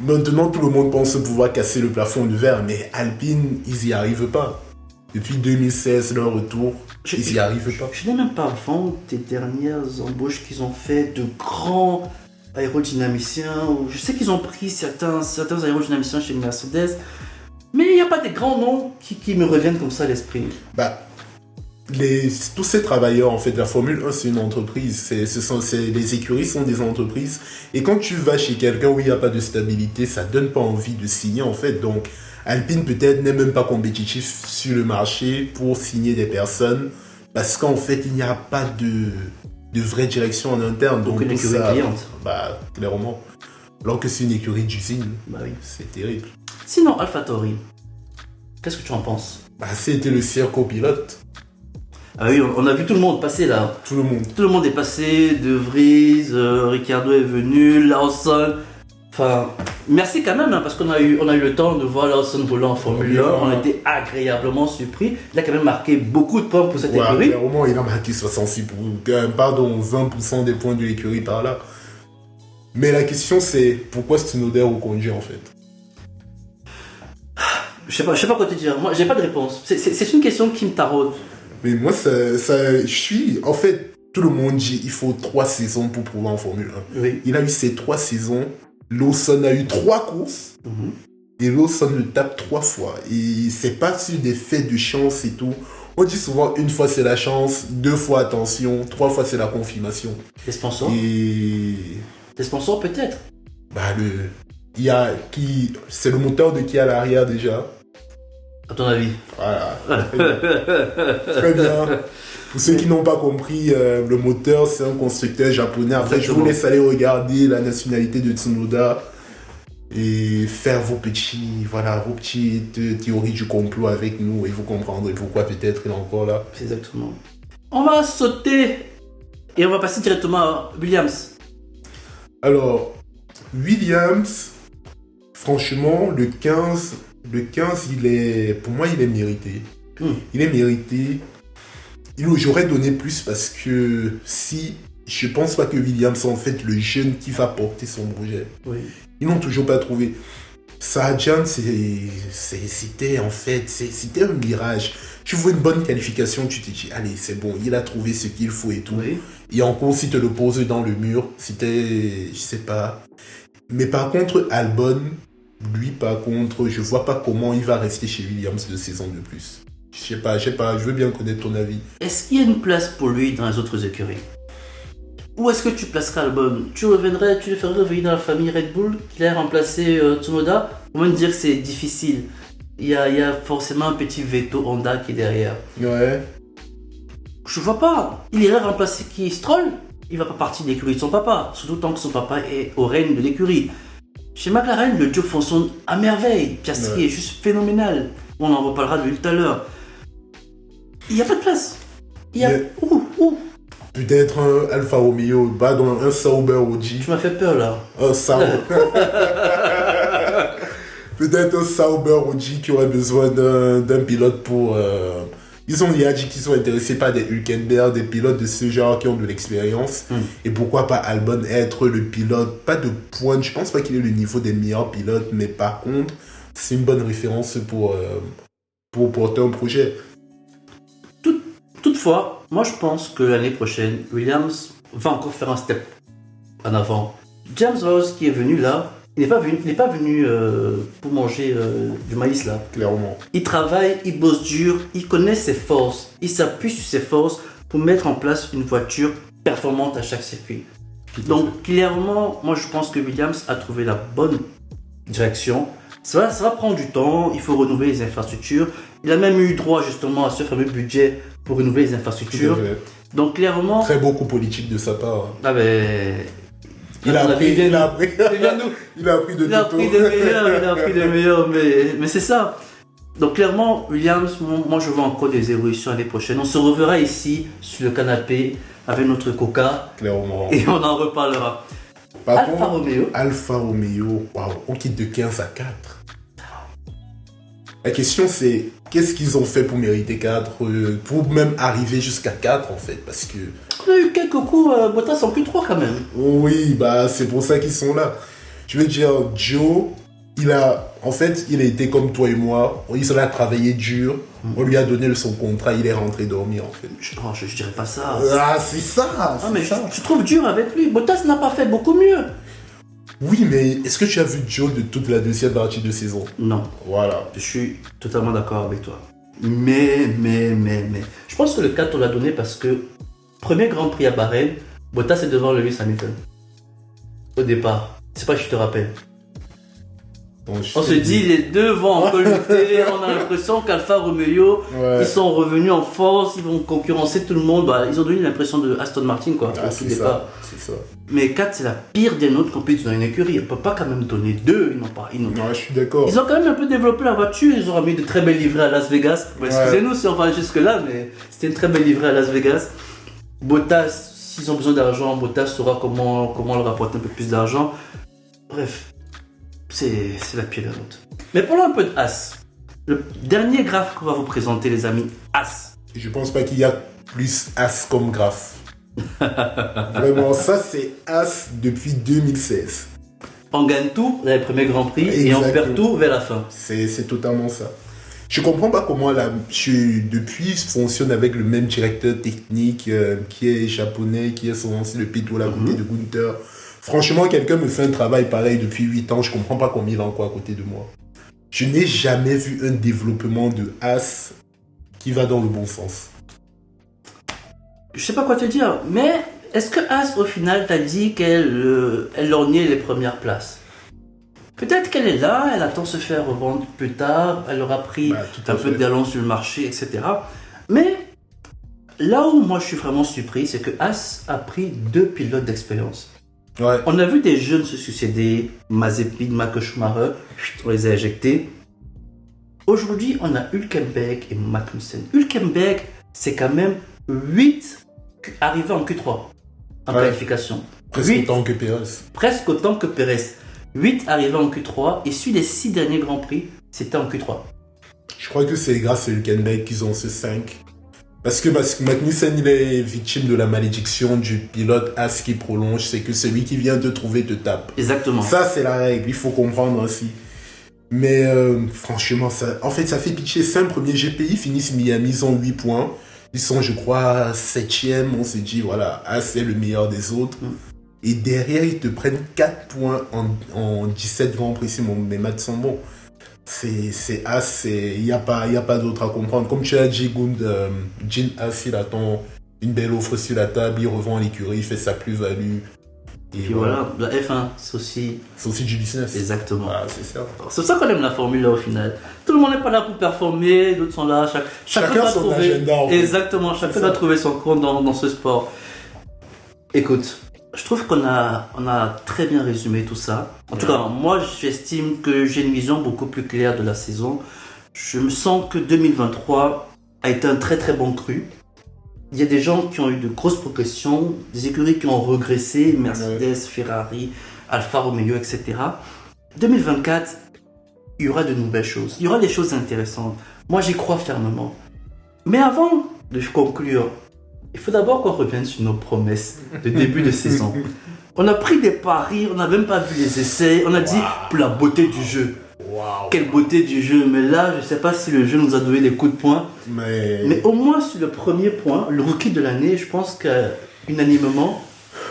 maintenant tout le monde pense pouvoir casser le plafond de verre, mais Alpine, ils n'y arrivent pas. Depuis 2016, leur retour, ils n'y arrivent pas. Je n'ai même pas vent des dernières embauches qu'ils ont fait de grands aérodynamiciens. Je sais qu'ils ont pris certains aérodynamiciens chez Mercedes, mais il n'y a pas des grands noms qui me reviennent comme ça à l'esprit. Bah, tous ces travailleurs, en fait, la Formule 1, c'est une entreprise. Les écuries sont des entreprises. Et quand tu vas chez quelqu'un où il n'y a pas de stabilité, ça donne pas envie de signer, en fait. Donc, Alpine, peut-être, n'est même pas compétitif sur le marché pour signer des personnes. Parce qu'en fait, il n'y a pas de vraie direction en interne. Donc, une écurie cliente. Bah, clairement. Alors que c'est une écurie d'usine. Bah oui. C'est terrible. Sinon, AlphaTauri, qu'est-ce que tu en penses? Bah, c'était le cirque au pilote. Ah oui, on a vu tout le monde passer là. Tout le monde. Tout le monde est passé, De Vries, Ricciardo est venu, Lawson. Enfin, merci quand même, hein, parce qu'on a eu le temps de voir Lawson rouler en Formule 1. On a été agréablement surpris. Il a quand même marqué beaucoup de points pour cette écurie. Clairement, il a marqué 20% des points de l'écurie par là. Mais la question c'est, pourquoi Tsunoda reconduit en fait? Je sais pas quoi te dire. Moi, j'ai pas de réponse. C'est une question qui me taraude. Mais moi, je suis... En fait, tout le monde dit il faut 3 saisons pour prouver en Formule 1. Oui. Il a eu ces 3 saisons. Lawson a eu 3 courses. Et Lawson le tape 3 fois. Et c'est pas sur des faits de chance et tout. On dit souvent, une fois c'est la chance, 2 fois attention, 3 fois c'est la confirmation. Des sponsors? Et... Des sponsors peut-être? Bah, c'est le moteur de qui à l'arrière déjà? À ton avis? Voilà. Très bien. Pour ceux qui n'ont pas compris, le moteur, c'est un constructeur japonais. Après, je vous laisse aller regarder la nationalité de Tsunoda et faire vos petites théories du complot avec nous et vous comprendrez pourquoi peut-être il est encore là. Exactement. On va sauter et on va passer directement à Williams. Alors, Williams, franchement, le 15, pour moi, il est mérité. Il est mérité. J'aurais donné plus parce que je pense pas que Williams soit en fait le jeune qui va porter son projet. Oui. Ils n'ont toujours pas trouvé. Sargent, c'était un mirage. Tu vois une bonne qualification, tu te dis, allez, c'est bon, il a trouvé ce qu'il faut et tout. Oui. Et encore, si tu le poses dans le mur, je sais pas. Mais par contre, Albon, lui, par contre, je vois pas comment il va rester chez Williams 2 saisons de plus. Je sais pas, je veux bien connaître ton avis. Est-ce qu'il y a une place pour lui dans les autres écuries? Où est-ce que tu placerais Albon? Tu le ferais revenir dans la famille Red Bull, qu'il a remplacé Tsunoda? On va me dire que c'est difficile. Il y a forcément un petit veto Honda qui est derrière. Ouais. Je vois pas. Il irait remplacer qui? Stroll? Il va pas partir de l'écurie de son papa. Surtout tant que son papa est au règne de l'écurie. Chez McLaren, le job fonctionne à merveille. Piastri est juste phénoménal. On en reparlera de lui tout à l'heure. Il n'y a pas de place. Où? Peut-être un Alfa Romeo, un Sauber Audi. Tu m'as fait peur là. Un Sauber. Peut-être un Sauber Oji qui aurait besoin d'un pilote pour... Ils ont dit qu'ils sont intéressés par des Hülkenberg, des pilotes de ce genre qui ont de l'expérience. Et pourquoi pas Albon être le pilote, pas de pointe, je pense pas qu'il ait le niveau des meilleurs pilotes, mais par contre, c'est une bonne référence pour porter un projet. Toutefois, moi je pense que l'année prochaine, Williams va encore faire un step en avant. James Rose qui est venu là, il n'est pas venu pour manger du maïs là. Clairement. Il travaille, il bosse dur, il connaît ses forces, il s'appuie sur ses forces pour mettre en place une voiture performante à chaque circuit. Donc clairement, moi je pense que Williams a trouvé la bonne direction. Ça va prendre du temps, il faut renouveler les infrastructures. Il a même eu droit justement à ce fameux budget pour renouveler les infrastructures. Donc clairement... Très beau coup politique de sa part. Ah ben... Il a appris de Il a appris des meilleurs, mais c'est ça. Donc clairement, Williams, moi je vois encore des évolutions l'année prochaine. On se reverra ici sur le canapé avec notre coca. Clairement. Et on en reparlera. Alfa Romeo, waouh, on quitte de 15 à 4. La question c'est, qu'est-ce qu'ils ont fait pour mériter 4, pour même arriver jusqu'à 4 en fait, parce que... On a eu quelques coups, Bottas en Q3 quand même. Oui, bah c'est pour ça qu'ils sont là. Je veux dire, Joe, il a été comme toi et moi, il a travaillé dur, on lui a donné son contrat, il est rentré dormir en fait. Je dirais pas ça. Ah, c'est ça. Je trouve dur avec lui. Bottas n'a pas fait beaucoup mieux. Oui, mais est-ce que tu as vu Joe de toute la deuxième partie de saison? Non. Voilà. Je suis totalement d'accord avec toi. Mais. Je pense que le 4, on l'a donné parce que premier Grand Prix à Bahreïn, Bottas est devant Lewis Hamilton. Au départ. C'est pas que je te rappelle. Bon, on se dit, les deux vont encore lutter. On a l'impression qu'Alfa Romeo, ils sont revenus en force, ils vont concurrencer tout le monde. Bah, ils ont donné l'impression de Aston Martin, quoi. Ah, c'est ça. Mais 4, c'est la pire des notes qu'on puisse donner dans une écurie. On peut pas quand même donner 2. Non, je suis d'accord. Ils ont quand même un peu développé la voiture. Ils ont mis de très belles livrées à Las Vegas. Bon, excusez-nous si on va jusque-là, mais c'était une très belle livrée à Las Vegas. Bottas, s'ils ont besoin d'argent, Bottas saura comment leur apporter un peu plus d'argent. Bref. C'est la pire des notes. Mais parlons un peu de As. Le dernier graphe qu'on va vous présenter, les amis, As. Je pense pas qu'il y a plus As comme graphe. Vraiment, ça c'est As depuis 2016. On gagne tout dans les premiers Grands Prix. Exactement. Et on perd tout vers la fin. C'est totalement ça. Je comprends pas comment depuis fonctionne avec le même directeur technique qui est japonais, qui est son ancien le Pito, la côté de Gunther. Franchement, quelqu'un me fait un travail pareil depuis 8 ans, je comprends pas combien il a encore à côté de moi. Je n'ai jamais vu un développement de As qui va dans le bon sens. Je sais pas quoi te dire, mais est-ce que As, au final, t'a dit qu'elle lorgnait les premières places? Peut-être qu'elle est là, elle attend se faire revendre plus tard, elle aura pris un peu d'allant sur le marché, etc. Mais là où moi je suis vraiment surpris, c'est que As a pris 2 pilotes d'expérience. Ouais. On a vu des jeunes se succéder, Mazepin, Michael Schumacher, on les a éjectés. Aujourd'hui, on a Hülkenberg et Magnussen. Hülkenberg, c'est quand même 8 arrivés en Q3 en qualification. Presque autant que Perez. Presque autant que Perez. 8 arrivés en Q3 et sur les 6 derniers Grands Prix, c'était en Q3. Je crois que c'est grâce à Hülkenberg qu'ils ont ce 5. Parce que Magnussen, il est victime de la malédiction du pilote As qui prolonge. C'est que celui qui vient te trouver te tape. Exactement. Ça, c'est la règle. Il faut comprendre aussi. Mais franchement, ça fait pitié. 5 premiers GPI finissent Miami, ils ont 8 points. Ils sont, je crois, 7e. On s'est dit, voilà, As est le meilleur des autres. Et derrière, ils te prennent 4 points en 17 Grands Prix. Si mes maths sont bons. C'est As, il n'y a pas d'autre à comprendre. Comme tu as dit, Gene As, il attend une belle offre sur la table, il revend à l'écurie, il fait sa plus-value. Et puis voilà, la F1, c'est aussi du business. Exactement. Ah, c'est ça. C'est pour ça qu'on aime la Formule 1 au final. Tout le monde n'est pas là pour performer, d'autres sont là. Chacun doit son trouver. Agenda, en fait. Exactement, chacun doit trouver son compte dans ce sport. Écoute, je trouve qu'on a très bien résumé tout ça. En tout cas, moi, j'estime que j'ai une vision beaucoup plus claire de la saison. Je me sens que 2023 a été un très très bon cru. Il y a des gens qui ont eu de grosses progressions, des écuries qui ont régressé, Mercedes, Ferrari, Alfa Romeo, etc. 2024, il y aura de nouvelles choses. Il y aura des choses intéressantes. Moi, j'y crois fermement. Mais avant de conclure, il faut d'abord qu'on revienne sur nos promesses de début de saison. On a pris des paris, on n'a même pas vu les essais. On a dit pour la beauté du jeu. Quelle beauté du jeu. Mais là, je ne sais pas si le jeu nous a donné des coups de poing. Mais au moins sur le premier point, le rookie de l'année, je pense qu'unanimement...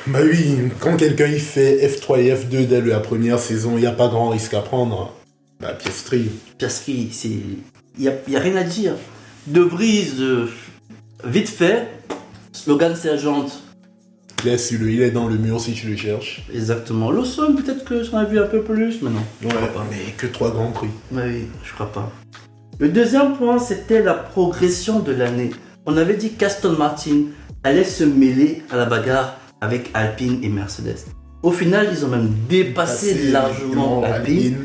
Bah oui, quand quelqu'un il fait F3 et F2 dès la première saison, il n'y a pas grand risque à prendre. Bah, Piastri. Piastri, il n'y a rien à dire. De Vries, vite fait. Logan Sergent. Laisse-le, il est dans le mur si tu le cherches. Exactement. Lawson, peut-être que j'en ai vu un peu plus, mais non. Je crois pas. Mais que 3 grands prix. Oui, je crois pas. Le deuxième point, c'était la progression de l'année. On avait dit qu'Aston Martin allait se mêler à la bagarre avec Alpine et Mercedes. Au final, ils ont même dépassé largement Alpine.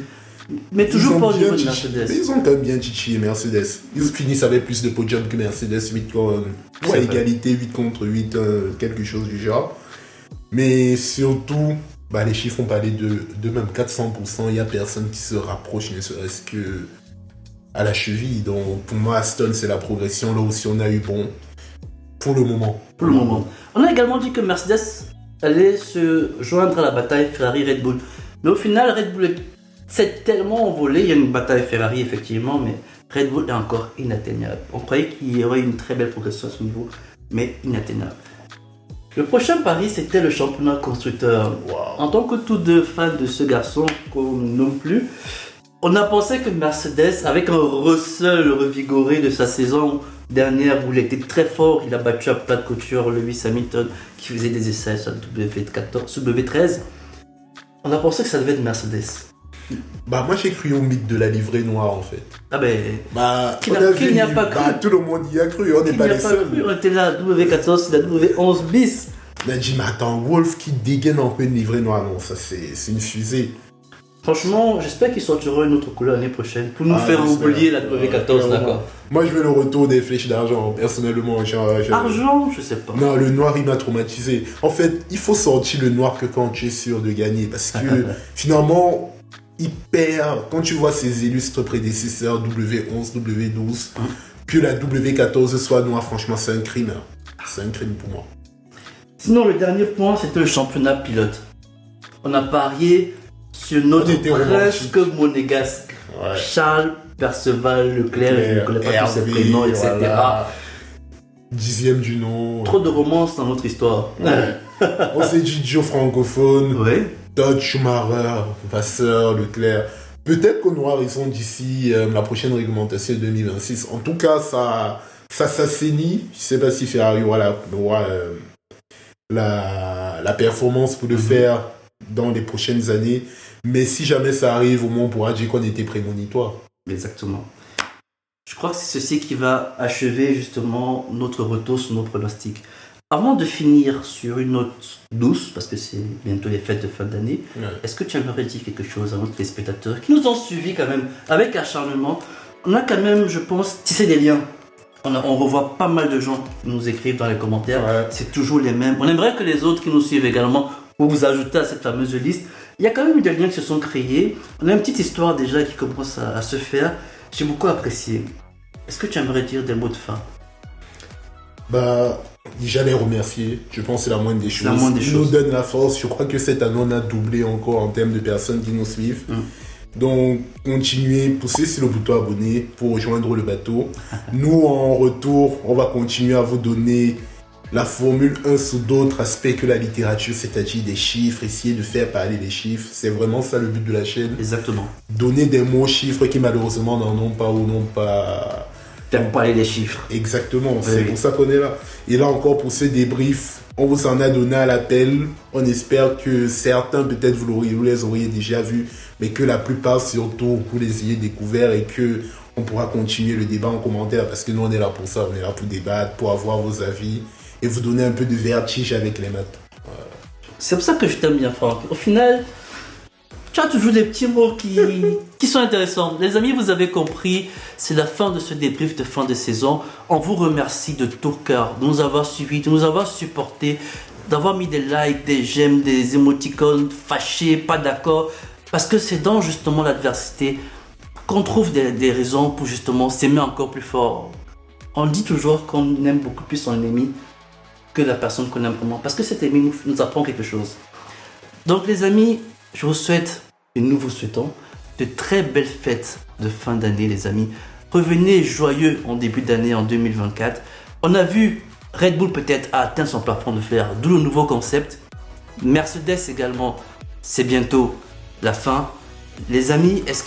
Mais toujours pas au niveau de Mercedes. Mais ils ont quand même bien titillé Mercedes. Ils finissent avec plus de podiums que Mercedes, 8 à égalité, 8 contre 8, quelque chose du genre. Mais surtout, les chiffres ont parlé de même 400%. Il n'y a personne qui se rapproche, ne serait-ce que à la cheville. Donc pour moi, Aston, c'est la progression. Là aussi, on a eu bon pour le moment. Pour le moment. On a également dit que Mercedes allait se joindre à la bataille Ferrari-Red Bull. Mais au final, Red Bull s'est tellement envolé. Il y a une bataille Ferrari, effectivement, mais Red Bull est encore inatteignable. On croyait qu'il y aurait une très belle progression à ce niveau, mais inatteignable. Le prochain pari, c'était le championnat constructeur. Wow. En tant que tous deux fans de ce garçon qu'on ne nomme plus, on a pensé que Mercedes, avec un Russell revigoré de sa saison dernière où il était très fort, il a battu à plat de couture Lewis Hamilton qui faisait des essais sur le W13, on a pensé que ça devait être Mercedes. Moi j'ai cru au mythe de la livrée noire en fait. Qui n'y a pas cru. Tout le monde y a cru, on n'est pas les seuls. On était là, W14, c'est la W11 bis. On a dit, mais attends, Wolf qui dégaine en pleine livrée noire, non, ça c'est une fusée. Franchement, j'espère qu'ils sortiront une autre couleur l'année prochaine pour nous faire oublier la W14, d'accord. Moi je veux le retour des flèches d'argent, personnellement. Argent, je sais pas. Non, le noir il m'a traumatisé. En fait, il faut sortir le noir que quand tu es sûr de gagner, parce que finalement, il perd, quand tu vois ses illustres prédécesseurs W11, W12, que la W14 soit noire, franchement c'est un crime. C'est un crime pour moi. Sinon, le dernier point, c'était le championnat pilote. On a parié sur notre presque monégasque. Ouais. Charles Perceval Leclerc, je ne connais pas tous ses prénoms, etc. Voilà. 10e du nom. Trop de romances dans notre histoire. Ouais. On s'est dit Joe francophone, Todd Schumacher, Vasseur, Leclerc. Peut-être qu'au noir, ils sont d'ici la prochaine réglementation de 2026. En tout cas, ça s'assainit. Je ne sais pas si Ferrari aura la performance pour le faire dans les prochaines années. Mais si jamais ça arrive, au moins on pourra dire qu'on était prémonitoire. Exactement. Je crois que c'est ceci qui va achever justement notre retour sur nos pronostics. Avant de finir sur une note douce, parce que c'est bientôt les fêtes de fin d'année, est-ce que tu aimerais dire quelque chose à nos téléspectateurs qui nous ont suivis quand même avec acharnement? On a quand même, je pense, tissé des liens. On revoit pas mal de gens qui nous écrivent dans les commentaires. C'est toujours les mêmes. On aimerait que les autres qui nous suivent également pour vous ajouter à cette fameuse liste. Il y a quand même eu des liens qui se sont créés. On a une petite histoire déjà qui commence à se faire. J'ai beaucoup apprécié. Est-ce que tu aimerais dire des mots de fin? Déjà les remercier. Je pense que c'est la moindre des choses. Nous donne la force. Je crois que cette année, on a doublé encore en termes de personnes qui nous suivent. Donc, continuez, poussez sur le bouton abonner pour rejoindre le bateau. Nous, en retour, on va continuer à vous donner la Formule 1 sous d'autres aspects que la littérature, c'est-à-dire des chiffres, essayer de faire parler des chiffres. C'est vraiment ça le but de la chaîne. Exactement. Donner des mots chiffres qui malheureusement n'en ont pas ou n'ont pas... Faire parler les chiffres. Exactement, c'est pour ça qu'on est là. Et là encore, pour ce débrief, on vous en a donné à l'appel. On espère que certains, peut-être vous les auriez déjà vus, mais que la plupart surtout, vous les ayez découverts et que on pourra continuer le débat en commentaire parce que nous, on est là pour ça. On est là pour débattre, pour avoir vos avis et vous donner un peu de vertige avec les maths. Voilà. C'est pour ça que je t'aime bien, Franck. Au final, tu as toujours des petits mots qui sont intéressants. Les amis, vous avez compris, c'est la fin de ce débrief de fin de saison. On vous remercie de tout cœur de nous avoir suivis, de nous avoir supportés, d'avoir mis des likes, des j'aime, des émoticônes fâchés, pas d'accord. Parce que c'est dans justement l'adversité qu'on trouve des raisons pour justement s'aimer encore plus fort. On dit toujours qu'on aime beaucoup plus son ennemi que la personne qu'on aime vraiment, parce que cet ennemi nous apprend quelque chose. Donc les amis, je vous souhaite, et nous vous souhaitons, de très belles fêtes de fin d'année les amis. Revenez joyeux en début d'année en 2024. On a vu Red Bull peut-être a atteint son plafond de verre, d'où le nouveau concept. Mercedes également, c'est bientôt la fin. Les amis, est-ce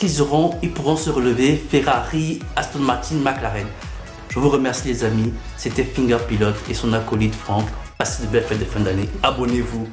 ils pourront se relever? Ferrari, Aston Martin, McLaren. Je vous remercie les amis. C'était Finger Pilote et son acolyte Franck. Passez de belles fêtes de fin d'année. Abonnez-vous.